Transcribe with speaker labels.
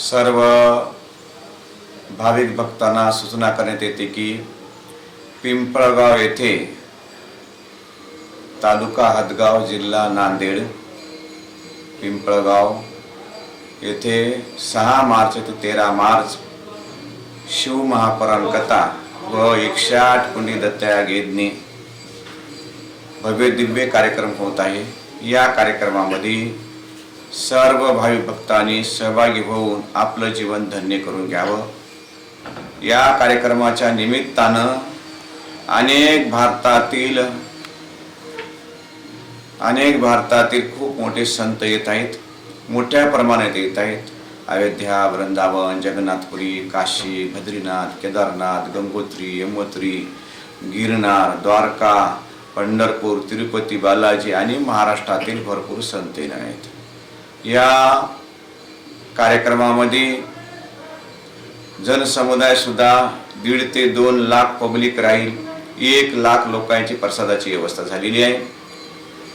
Speaker 1: सर्व भाविक भक्तांना सूचना करण्यात येते की पिंपळगाव येथे तालुका हदगाव जिल्हा नांदेड पिंपळगाव येथे 6 मार्च ते 13 मार्च शिव महापुराण कथा व 108 कुंडी दत्तया गेदने भव्य दिव्य कार्यक्रम होत आहे। या कार्यक्रमामध्ये सर्व भाविक भक्तांनी सहभागी होऊन आपलं जीवन धन्य करून घ्यावं। या कार्यक्रमाच्या निमित्तानं अनेक भारतातील खूप मोठे संत येत आहेत, मोठ्या प्रमाणात येत आहेत। अयोध्या, वृंदावन, जगन्नाथपुरी, काशी, बद्रीनाथ, केदारनाथ, गंगोत्री, यमुनोत्री, गिरनार, द्वारका, पंढरपूर, तिरुपती बालाजी आणि महाराष्ट्रातील भरपूर संत आहेत। या कार्यक्रमामध्ये जनसमुदाय सुद्धा 1.5 ते 2 लाख पब्लिक राहील। 1 लाख लोकांची प्रसादाची व्यवस्था झालेली आहे।